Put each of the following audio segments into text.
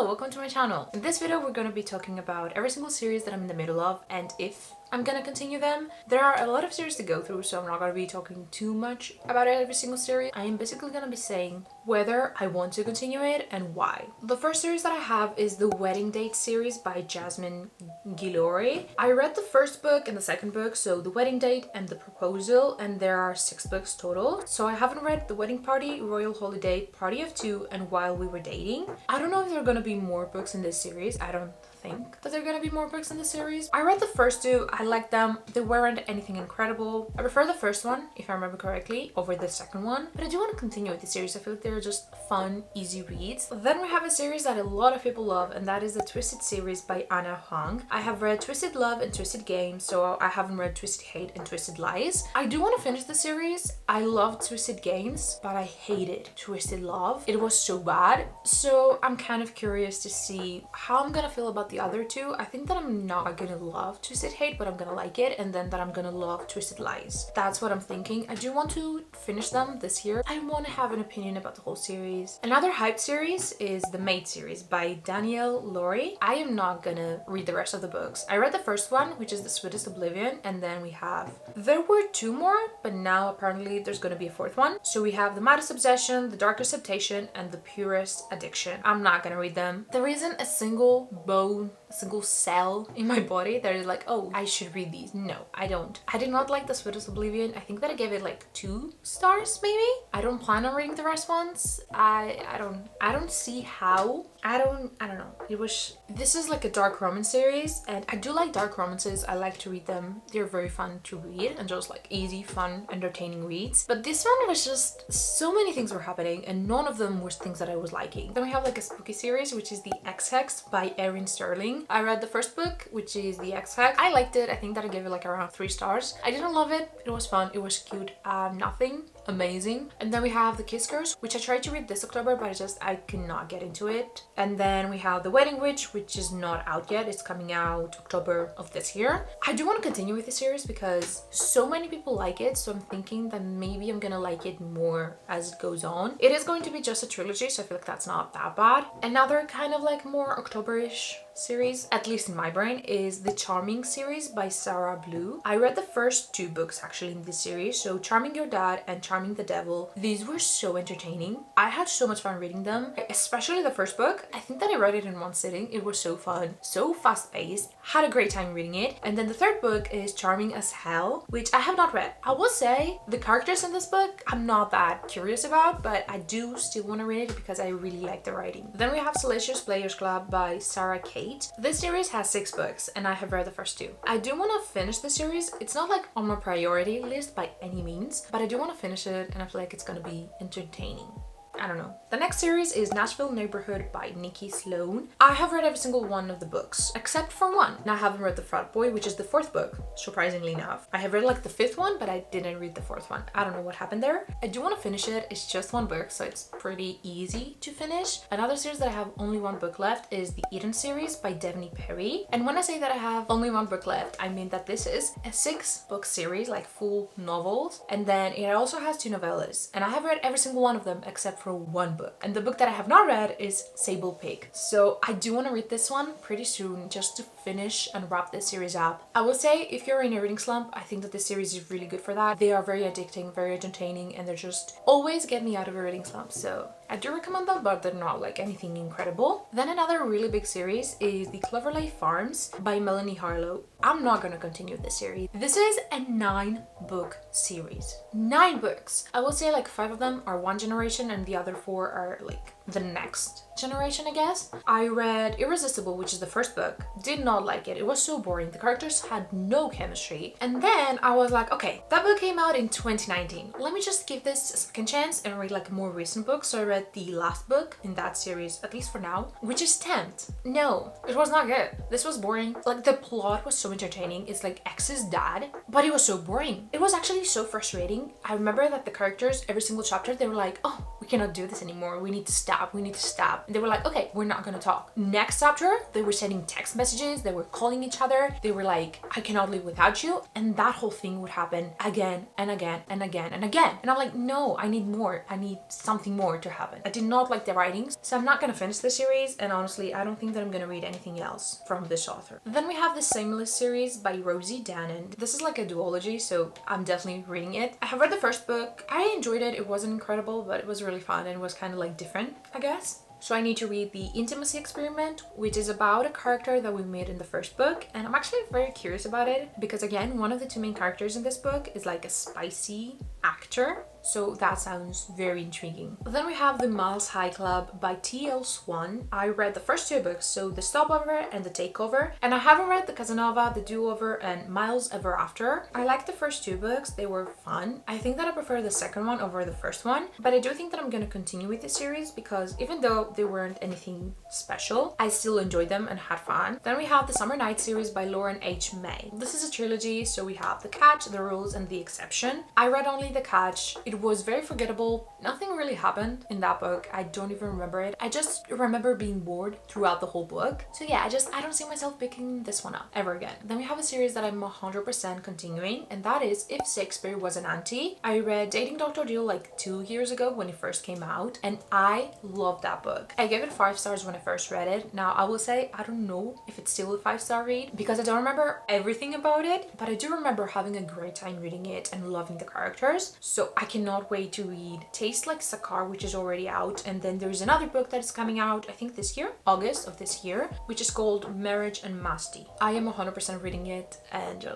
Hello, welcome to my channel. In this video we're going to be talking about every single series that I'm in the middle of and if I'm gonna continue them. There are a lot of series to go through, so I'm not gonna be talking too much about every single series. I am basically gonna be saying whether I want to continue it and why. The first series that I have is the Wedding Date series by Jasmine Guillory. I read the first book and the second book, so the Wedding Date and the Proposal, and there are 6 books total. So I haven't read the Wedding Party, Royal Holiday, Party of Two, and While We Were Dating. I don't know if there are gonna be more books in this series. I don't think that there are gonna be more books in the series. I read the first 2, I liked them. They weren't anything incredible. I prefer the first one, if I remember correctly, over the second one, but I do want to continue with the series. I feel like they're just fun, easy reads. Then we have a series that a lot of people love, and that is the Twisted series by Anna Huang. I have read Twisted Love and Twisted Games, so I haven't read Twisted Hate and Twisted Lies. I do want to finish the series. I love Twisted Games, but I hated Twisted Love. It was so bad. So I'm kind of curious to see how I'm gonna feel about the other 2. I think that I'm not gonna love Twisted Hate, but I'm gonna like it, and then that I'm gonna love Twisted Lies. That's what I'm thinking. I do want to finish them this year. I want to have an opinion about the whole series. Another hype series is the Maid series by Danielle Laurie. I am not gonna read the rest of the books. I read the first one, which is The Sweetest Oblivion, and then there were 2 more, but now apparently there's gonna be a 4th one. So we have The Maddest Obsession, The Darkest Temptation, and The Purest Addiction. I'm not gonna read them. There isn't a single bone, a single cell in my body that is like, oh, I should read these. No, I don't. I did not like The Sweetest Oblivion. I think that I gave it like 2 stars maybe. I don't plan on reading the rest ones. I don't see how. I don't know. This is like a dark romance series, and I do like dark romances. I like to read them. They're very fun to read and just like easy, fun, entertaining reads. But this one was just so many things were happening and none of them was things that I was liking. Then we have like a spooky series, which is The X-Hex by Erin Sterling. I read the first book, which is The X-Hex. I liked it. I think that I gave it like around 3 stars. I didn't love it. It was fun. It was cute. Nothing amazing. And then we have The Kiss Curse, which I tried to read this October, but I could not get into it. And then we have The Wedding Witch, which is not out yet. It's coming out October of this year. I do want to continue with the series because so many people like it, so I'm thinking that maybe I'm gonna like it more as it goes on. It is going to be just a trilogy, so I feel like that's not that bad. Another kind of like more October-ish series, at least in my brain, is the Charming series by Sarah Blue. I read the first 2 books actually in this series, so Charming Your Dad and Charming the Devil. These were so entertaining. I had so much fun reading them, especially the first book. I think that I read it in one sitting. It was so fun, so fast-paced. Had a great time reading it. And then the third book is Charming as Hell, which I have not read. I will say the characters in this book I'm not that curious about, but I do still want to read it because I really like the writing. Then we have Salacious Players Club by Sarah Kate. This series has 6 books and I have read the first 2. I do want to finish the series. It's not like on my priority list by any means, but I do want to finish it and I feel like it's gonna be entertaining. I don't know. The next series is Nashville Neighborhood by Nikki Sloan. I have read every single one of the books, except for one. And I haven't read The Frat Boy, which is the 4th book, surprisingly enough. I have read like the 5th one, but I didn't read the 4th one. I don't know what happened there. I do want to finish it. It's just 1 book, so it's pretty easy to finish. Another series that I have only 1 book left is the Eden series by Devney Perry. And when I say that I have only 1 book left, I mean that this is a 6-book series, like full novels. And then it also has 2 novellas. And I have read every single one of them except for 1 book. And the book that I have not read is Sable Pig. So I do want to read this one pretty soon just to finish and wrap this series up. I will say if you're in a reading slump, I think that this series is really good for that. They are very addicting, very entertaining, and they're just always get me out of a reading slump. So I do recommend them, but they're not like anything incredible. Then another really big series is The Cloverleaf Farms by Melanie Harlow. I'm not gonna continue this series. This is a 9-book series. 9 books. I will say like 5 of them are one generation and the other 4 are like the next generation, I guess. I read Irresistible, which is the first book. Did not like it. It was so boring. The characters had no chemistry. And then I was like, okay, that book came out in 2019. Let me just give this a second chance and read like a more recent book. So I read the last book in that series, at least for now, which is Tempt. No, it was not good. This was boring. Like the plot was so entertaining. It's like X's dad, but it was so boring. It was actually so frustrating. I remember that the characters, every single chapter, they were like, oh, we cannot do this anymore. We need to stop. We need to stop. And they were like, okay, we're not gonna talk. Next chapter, they were sending text messages. They were calling each other. They were like, I cannot live without you. And that whole thing would happen again and again and again and again. And I'm like, no, I need more. I need something more to happen. I did not like the writings, so I'm not gonna finish the series. And honestly, I don't think that I'm gonna read anything else from this author. Then we have the Shameless series by Rosie Danan. This is like a duology, so I'm definitely reading it. I have read the first book. I enjoyed it. It wasn't incredible, but it was really fun and it was kind of like different, I guess. So I need to read The Intimacy Experiment, which is about a character that we met in the first book. And I'm actually very curious about it because, again, one of the two main characters in this book is like a spicy actor. So that sounds very intriguing. Then we have The Miles High Club by T.L. Swan. I read the first two books, so The Stopover and The Takeover. And I haven't read The Casanova, The Do-Over, and Miles Ever After. I liked the first two books. They were fun. I think that I prefer the second one over the first one. But I do think that I'm going to continue with the series because even though they weren't anything special, I still enjoyed them and had fun. Then we have the Summer Night series by Lauren H. May. This is a trilogy, so we have The Catch, The Rules, and The Exception. I read only The Catch. It was very forgettable. Nothing really happened in that book. I don't even remember it. I just remember being bored throughout the whole book. So yeah, I don't see myself picking this one up ever again. Then we have a series that I'm 100% continuing, and that is If Shakespeare Was an Auntie. I read Dating Dr. Deal like 2 years ago when it first came out, and I loved that book. I gave it 5 stars when I first read it. Now I will say I don't know if it's still a 5-star read because I don't remember everything about it, but I do remember having a great time reading it and loving the characters. So I cannot wait to read Taste Like Sakar, which is already out, and then there's another book that is coming out I think this year, August of this year, which is called Marriage and Masti. I am 100% reading it and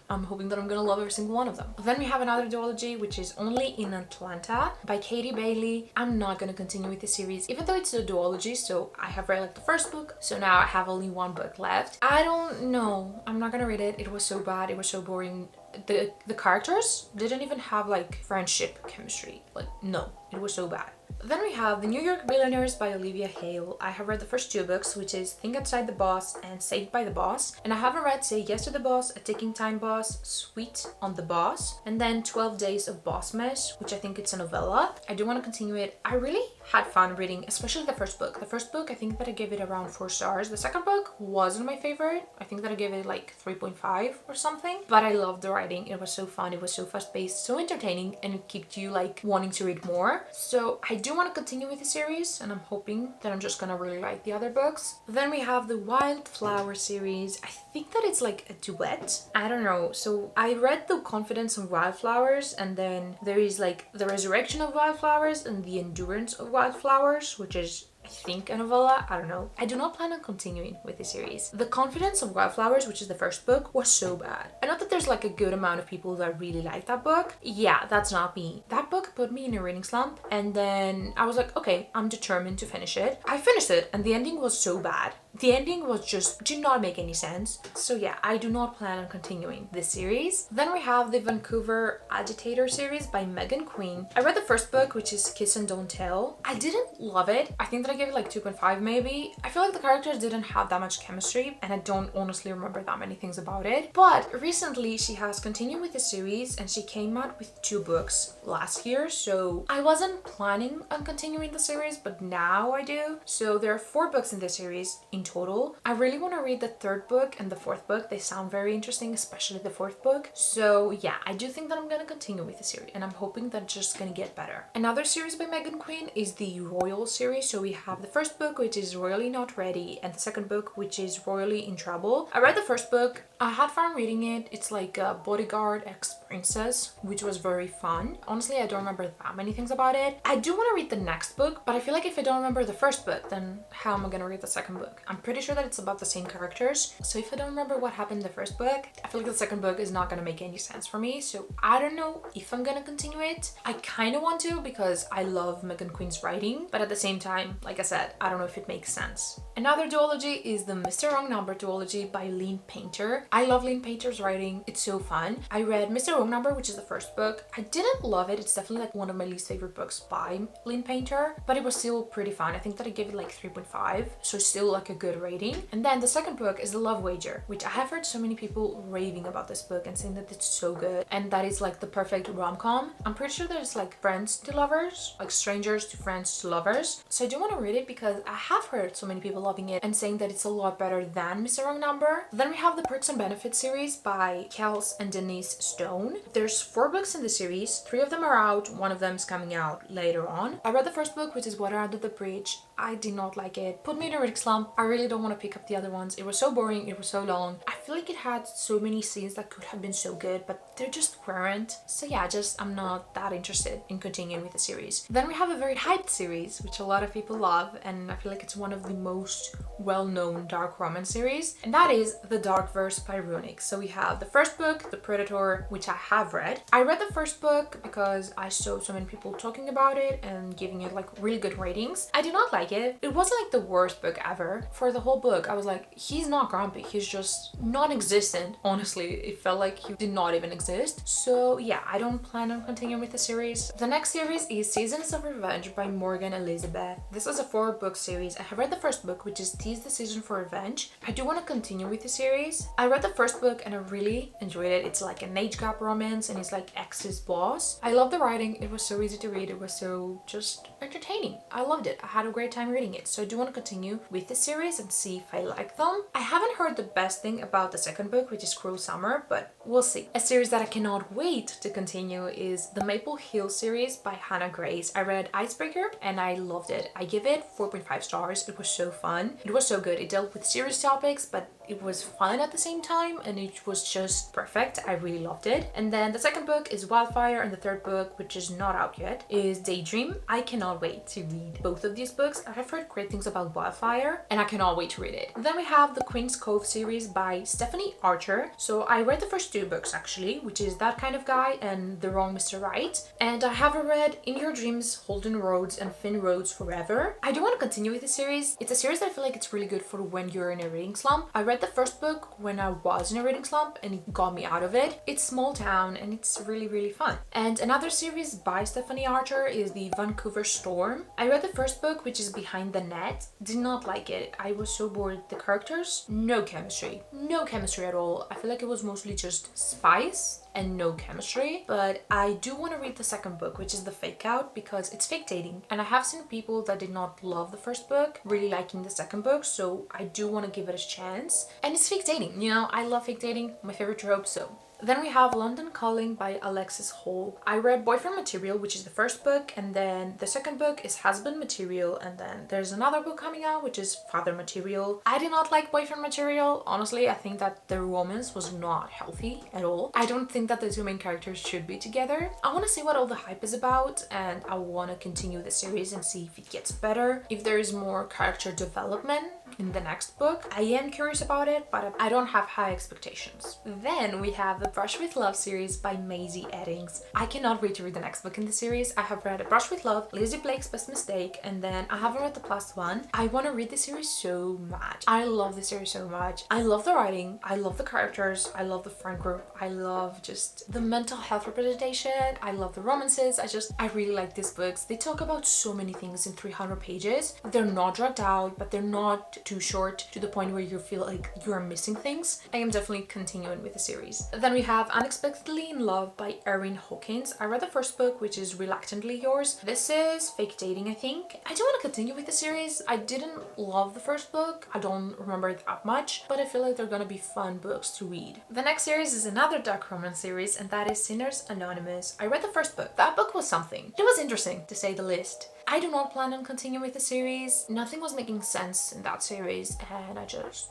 I'm hoping that I'm gonna love every single one of them. Then we have another duology, which is Only in Atlanta by Katie Bailey. I'm not gonna continue with the series even though it's a duology, so I have read like the first book, so now I have only one book left. I don't know, I'm not gonna read it. It was so bad, it was so boring. The characters didn't even have like friendship chemistry. Like, no, it was so bad. Then we have The New York Billionaires by Olivia Hale. I have read the first 2 books, which is Think Outside the Boss and Saved by the Boss. And I haven't read Say Yes to the Boss, A Ticking Time Boss, Sweet on the Boss, and then 12 Days of Boss Mesh, which I think it's a novella. I do want to continue it. I really had fun reading, especially the first book. The first book, I think that I gave it around 4 stars. The second book wasn't my favorite. I think that I gave it like 3.5 or something. But I loved the writing. It was so fun. It was so fast-paced, so entertaining, and it kept you like wanting to read more. So I do want to continue with the series, and I'm hoping that I'm just gonna really like the other books. Then we have the Wildflower series. I think that it's like a duet. I don't know. So I read The Confidence of Wildflowers, and then there is like The Resurrection of Wildflowers and The Endurance of Wildflowers, which is I think a novella, I don't know. I do not plan on continuing with the series. The Confidence of Wildflowers, which is the first book, was so bad. I know that there's like a good amount of people that really like that book. Yeah, that's not me. That book put me in a reading slump, and then I was like, okay, I'm determined to finish it. I finished it, and the ending was so bad. The ending was just did not make any sense. So yeah, I do not plan on continuing this series. Then we have the Vancouver Agitator series by Megan Quinn. I read the first book, which is Kiss and Don't Tell. I didn't love it. I think that I gave it like 2.5 maybe. I feel like the characters didn't have that much chemistry, and I don't honestly remember that many things about it. But recently she has continued with the series, and she came out with 2 books last year. So I wasn't planning on continuing the series, but now I do. So there are 4 books in this series in total. I really want to read the 3rd book and the 4th book. They sound very interesting, especially the 4th book. So yeah, I do think that I'm gonna continue with the series, and I'm hoping that it's just gonna get better. Another series by Megan Quinn is the Royal series. So we have the first book, which is Royally Not Ready, and the second book, which is Royally in Trouble. I read the first book. I had fun reading it. It's like a bodyguard ex-princess, which was very fun. Honestly, I don't remember that many things about it. I do want to read the next book, but I feel like if I don't remember the first book, then how am I gonna read the second book? I'm pretty sure that it's about the same characters. So if I don't remember what happened in the first book, I feel like the second book is not gonna make any sense for me. So I don't know if I'm gonna continue it. I kind of want to because I love Megan Quinn's writing, but at the same time, like I said, I don't know if it makes sense. Another duology is the Mr. Wrong Number duology by Lynn Painter. I love Lynn Painter's writing. It's so fun. I read Mr. Wrong Number, which is the first book. I didn't love it. It's definitely like one of my least favorite books by Lynn Painter, but it was still pretty fun. I think that I gave it like 3.5, so still like a good good rating. And then the second book is The Love Wager, which I have heard so many people raving about this book and saying that it's so good and that it's like the perfect rom-com. I'm pretty sure there's like friends to lovers, like strangers to friends to lovers. So I do want to read it because I have heard so many people loving it and saying that it's a lot better than Mr. Wrong Number. Then we have the Perks and Benefits series by Kels and Denise Stone. There's 4 books in the series. 3 of them are out. 1 of them is coming out later on. I read the first book, which is Water Under the Bridge. I did not like it. Put me in a reading slump. I really don't want to pick up the other ones. It was so boring. It was so long. I feel like it had so many scenes that could have been so good, but there just weren't. So yeah, I'm not that interested in continuing with the series. Then we have a very hyped series, which a lot of people love, and I feel like it's one of the most well-known dark romance series, and that is The Darkverse by Runic. So we have the first book, The Predator, which I have read. I read the first book because I saw so many people talking about it and giving it like really good ratings. I did not like it. It wasn't like the worst book ever. For the whole book, I was like, he's not grumpy. He's just non-existent. Honestly, it felt like he did not even exist. So yeah, I don't plan on continuing with the series. The next series is Seasons of Revenge by Morgan Elizabeth. This is a 4-book series. I have read the first book, which is Tis the Season for Revenge. I do want to continue with the series. I read the first book and I really enjoyed it. It's like an age gap romance and it's like ex's boss. I love the writing. It was so easy to read. It was so just entertaining. I loved it. I had a great time reading it. So I do want to continue with the series and see if I like them. I haven't heard the best thing about the second book, which is Cruel Summer, but we'll see. A series that I cannot wait to continue is the Maple Hill series by Hannah Grace. I read Icebreaker and I loved it. I give it 4.5 stars. It was so fun. It was so good. It dealt with serious topics, but it was fun at the same time and it was just perfect. I really loved it. And then the second book is Wildfire and the third book, which is not out yet, is Daydream. I cannot wait to read both of these books. I have heard great things about Wildfire and I cannot wait to read it. Then we have the Queen's Cove series by Stephanie Archer. So I read the first 2 books actually, which is That Kind of Guy and The Wrong Mr. Right. And I have read In Your Dreams, Holden Roads and Finn Roads Forever. I do want to continue with the series. It's a series that I feel like it's really good for when you're in a reading slump. I read the first book when I was in a reading slump and it got me out of it. It's small town and it's really fun. And another series by Stephanie Archer is the Vancouver Storm. I read the first book, which is Behind the Net. Did not like it. I was so bored. The characters, no chemistry. No chemistry at all. I feel like it was mostly just spice and no chemistry. But I do want to read the second book, which is The Fake Out, because it's fake dating. And I have seen people that did not love the first book really liking the second book, so I do want to give it a chance. And it's fake dating, you know, I love fake dating, my favorite trope, so. Then we have London Calling by Alexis Hall. I read Boyfriend Material, which is the first book, and then the second book is Husband Material, and then there's another book coming out, which is Father Material. I did not like Boyfriend Material. Honestly, I think that the romance was not healthy at all. I don't think that the 2 main characters should be together. I want to see what all the hype is about, and I want to continue the series and see if it gets better, if there is more character development in the next book. I am curious about it, but I don't have high expectations. Then we have the Brush with Love series by Maisie Eddings. I cannot wait to read the next book in the series. I have read A Brush with Love, Lizzie Blake's Best Mistake, and then I haven't read the last one. I want to read the series so much. I love the series so much. I love the writing. I love the characters. I love the friend group. I love just the mental health representation. I love the romances. I really like these books. They talk about so many things in 300 pages. They're not dragged out, but they're not too short to the point where you feel like you're missing things. I am definitely continuing with the series. Then we have Unexpectedly in Love by Erin Hawkins. I read the first book, which is Reluctantly Yours. This is fake dating, I think. I do want to continue with the series. I didn't love the first book. I don't remember it that much, but I feel like they're gonna be fun books to read. The next series is another dark romance series, and that is Sinners Anonymous. I read the first book. That book was something. It was interesting, to say the least. I do not plan on continuing with the series. Nothing was making sense in that series, and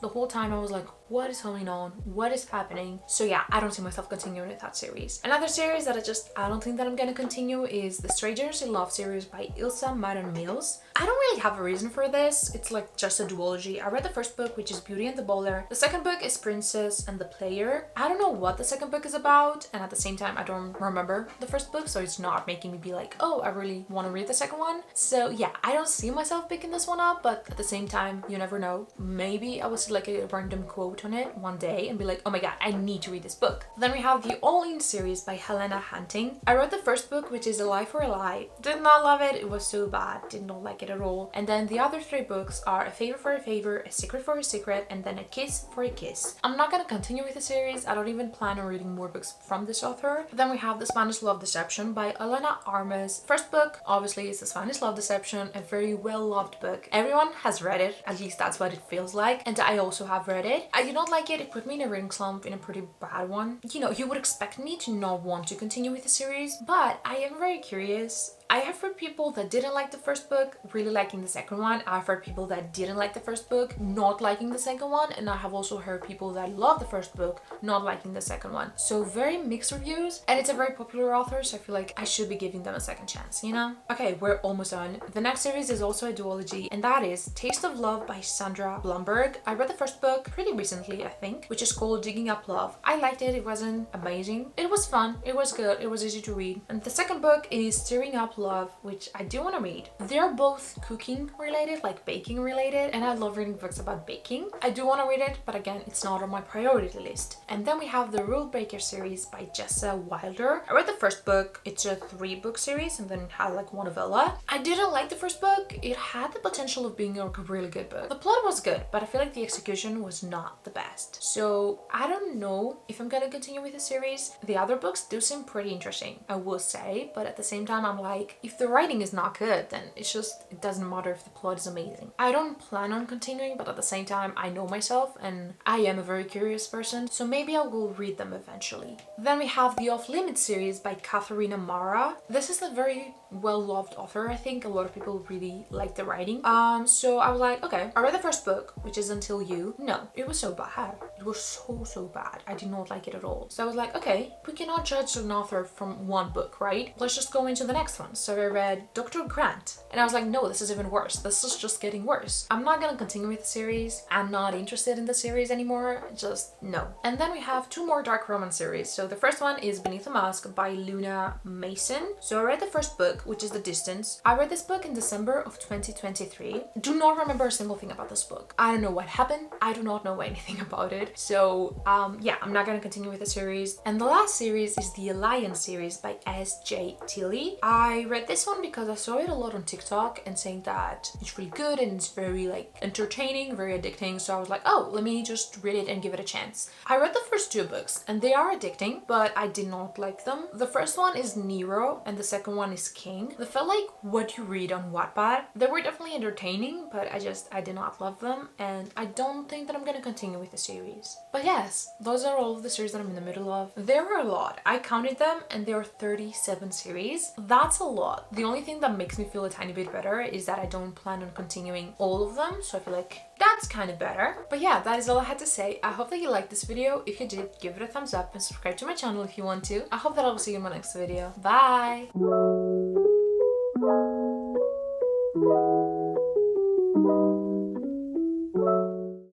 the whole time I was like, what is going on? What is happening? So yeah, I don't see myself continuing with that series. Another series that I don't think that I'm gonna continue is the Strangers in Love series by Ilsa Madden Mills. I don't really have a reason for this. It's like just a duology. I read the first book, which is Beauty and the Bowler. The second book is Princess and the Player. I don't know what the second book is about, and at the same time I don't remember the first book, so it's not making me be like, oh, I really want to read the second one. So yeah, I don't see myself picking this one up, but at the same time, you never know. Maybe I will see like a random quote on it one day and be like, oh my god, I need to read this book. Then we have the All-In series by Helena Hunting. I read the first book, which is A Lie for a Lie. Did not love it. It was so bad. Did not like it at all. And then the other 3 books are A Favor for a Favor, A Secret for a Secret, and then A Kiss for a Kiss. I'm not gonna continue with the series. I don't even plan on reading more books from this author. Then we have The Spanish Love Deception by Elena Armas. First book, obviously, is The Spanish Love Deception, a very well-loved book. Everyone has read it, at least that's what it feels like, and I also have read it. I did not like it. It put me in a reading slump, in a pretty bad one. You know, you would expect me to not want to continue with the series, but I am very curious. I have heard people that didn't like the first book really liking the second one. I've heard people that didn't like the first book not liking the second one, and I have also heard people that love the first book not liking the second one. So very mixed reviews, and it's a very popular author, so I feel like I should be giving them a second chance, you know? Okay, we're almost done. The next series is also a duology, and that is Taste of Love by Sandra Blumberg. I read the first book pretty recently, I think, which is called Digging Up Love. I liked it. It wasn't amazing. It was fun. It was good. It was easy to read. And the second book is Stirring Up Love, which I do want to read. They're both cooking related, like baking related, and I love reading books about baking. I do want to read it, but again, it's not on my priority list. And then we have the Rule Breaker series by Jessa Wilder. I read the first book. It's a 3-book series, and then it had like one novella. I didn't like the first book. It had the potential of being a really good book. The plot was good, but I feel like the execution was not the best. So I don't know if I'm gonna continue with the series. The other books do seem pretty interesting, I will say, but at the same time, I'm like, if the writing is not good, then it doesn't matter if the plot is amazing. I don't plan on continuing, but at the same time, I know myself and I am a very curious person, so maybe I will read them eventually. Then we have the Off Limits series by Katharina Mara. This is a very well-loved author. I think a lot of people really like the writing. So I was like, okay. I read the first book, which is Until You. No, it was so bad. It was so bad. I did not like it at all. So I was like, okay, we cannot judge an author from one book, right? Let's just go into the next one. So I read Dr. Grant, and I was like, no, this is even worse. This is just getting worse. I'm not gonna continue with the series. I'm not interested in the series anymore. Just no. And then we have 2 more dark romance series. So the first one is Beneath the Mask by Luna Mason. So I read the first book, which is The Distance. I read this book in December of 2023. Do not remember a single thing about this book. I don't know what happened. I do not know anything about it. So yeah, I'm not gonna continue with the series. And the last series is the Alliance series by S.J. Tilly. I read this one because I saw it a lot on TikTok and saying that it's really good and it's very like entertaining, very addicting. So I was like, oh, let me just read it and give it a chance. I read the first 2 books and they are addicting, but I did not like them. The first one is Nero and the second one is King. They felt like what you read on Wattpad. They were definitely entertaining, but I did not love them, and I don't think that I'm gonna continue with the series. But yes, those are all of the series that I'm in the middle of. There were a lot. I counted them and there are 37 series. That's a lot. The only thing that makes me feel a tiny bit better is that I don't plan on continuing all of them, so I feel like that's kind of better. But yeah, that is all I had to say. I hope that you liked this video. If you did, give it a thumbs up and subscribe to my channel if you want to. I hope that I will see you in my next video. Bye!